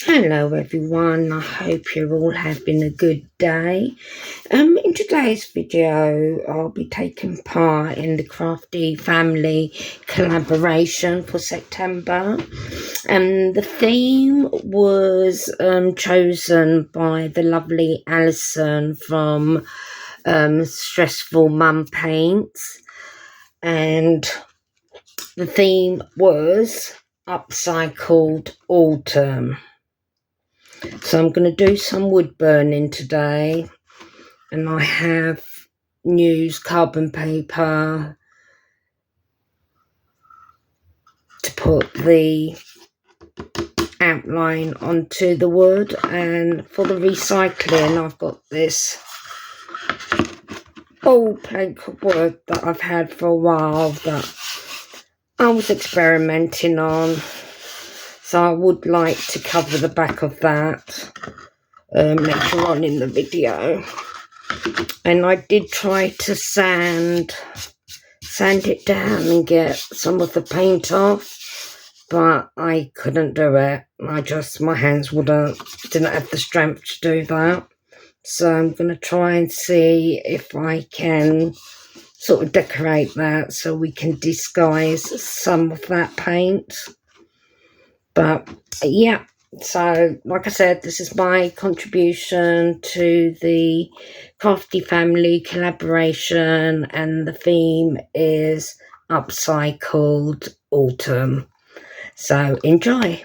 Hello everyone, I hope you're all having a good day. In today's video, I'll be taking part in the Crafty Family Collaboration for September. And the theme was chosen by the lovely Alison from Stressful Mum Paints. And the theme was Upcycled Autumn. So I'm going to do some wood burning today, and I have used carbon paper to put the outline onto the wood, and for the recycling I've got this old plank of wood that I've had for a while that I was experimenting on, so I would like to cover the back of that later on in the video. And I did try to sand it down and get some of the paint off, but I couldn't do it. My hands didn't have the strength to do that. So I'm going to try and see if I can sort of decorate that so we can disguise some of that paint. But yeah, so like I said, this is my contribution to the Crafty Family Collaboration, and the theme is Upcycled Autumn. So enjoy.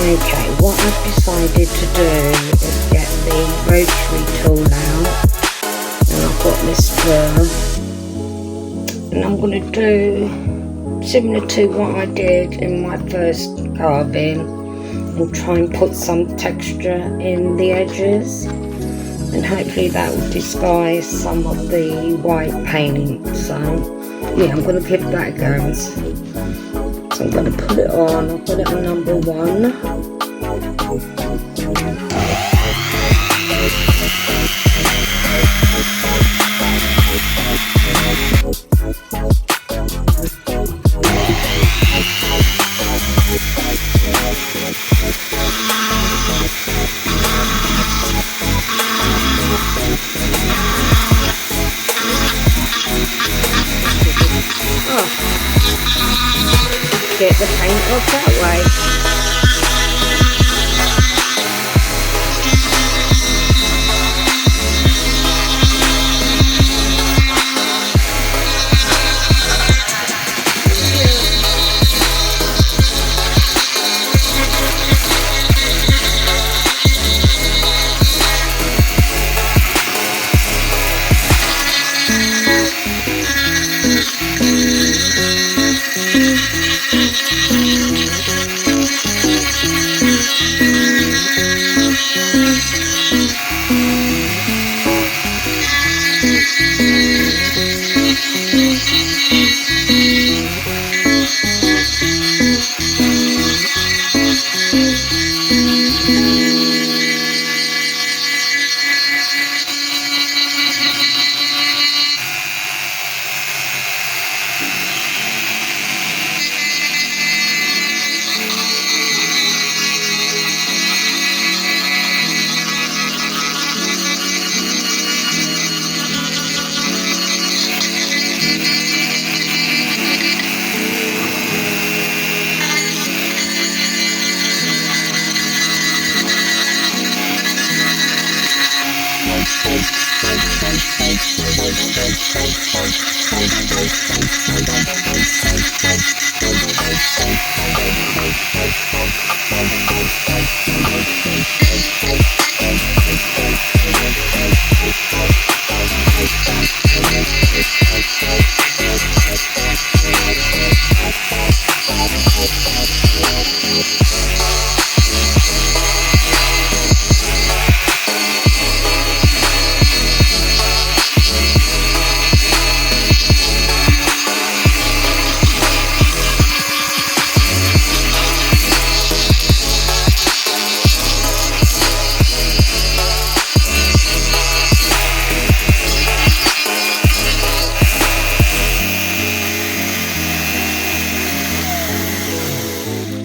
Okay, what I've decided to do is get the rotary tool out, and I've got this burr, and I'm going to do similar to what I did in my first carving, and try and put some texture in the edges, and hopefully that will disguise some of the white paint. So yeah, I'm going to give that a go. So I'm going to put it on. I'll put it on number 1. Get the paint off that way.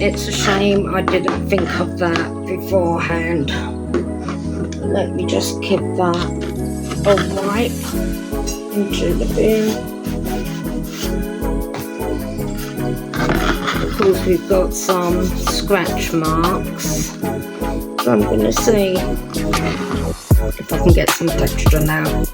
It's a shame I didn't think of that beforehand. Let me just give that a wipe into the bin. Of course, we've got some scratch marks. So I'm going to see if I can get some texture now.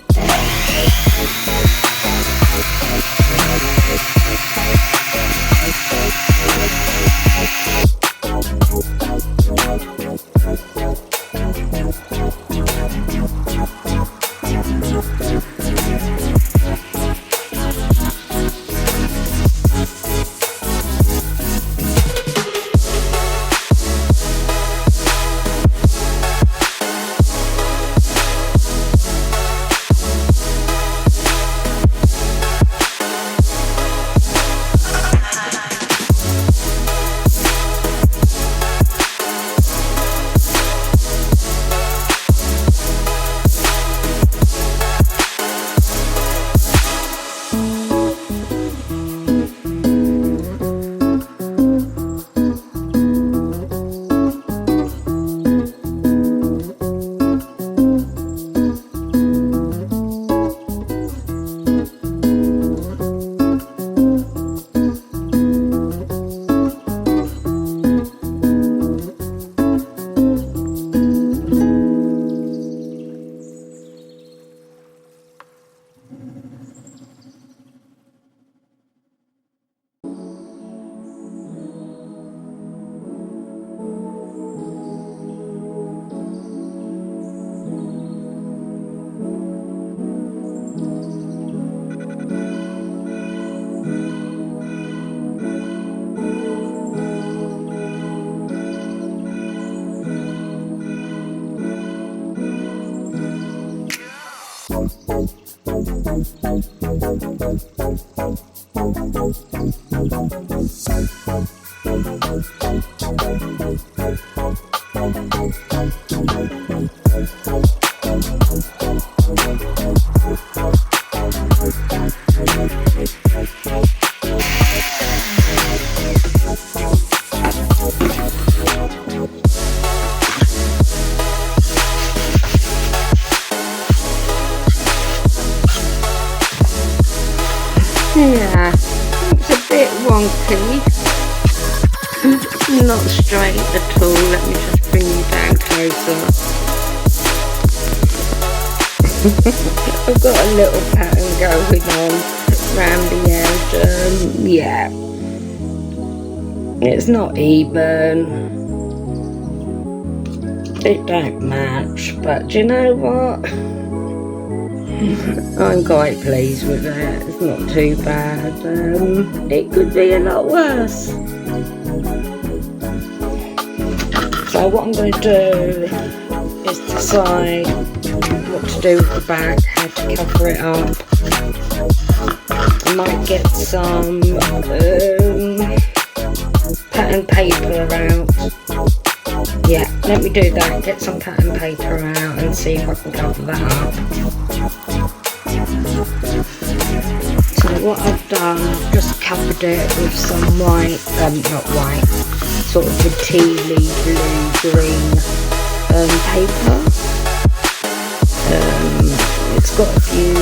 Yeah, it's a bit wonky, not straight at all. Let me just bring you down closer. I've got a little pattern going on around the edge. Yeah, it's not even, it don't match, but do you know what? I'm quite pleased with it. It's not too bad. It could be a lot worse. So what I'm going to do is decide what to do with the back, how to cover it up. I might get some pattern paper out. Yeah, let me do that. Get some pattern paper out and see if I can cover that up. So what I've done, I've just covered it with some white, not white, sort of the tealy blue green paper. It's got a few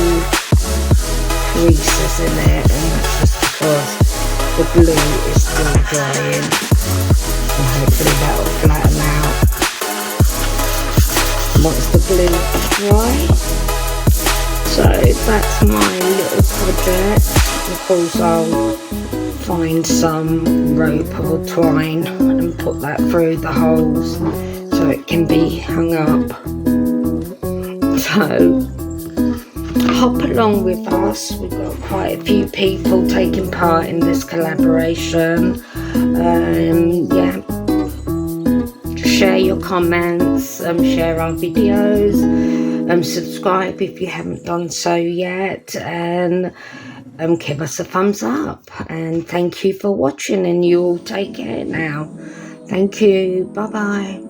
creases in it, and that's just because the glue is still drying, and hopefully that will flatten out once the glue is dry. So that's my little project. Of course I'll find some rope or twine and put that through the holes so it can be hung up. So hop along with us. We've got quite a few people taking part in this collaboration. Yeah, share your comments, share our videos, subscribe if you haven't done so yet, and give us a thumbs up. And thank you for watching, and you all take care now. Thank you. Bye bye.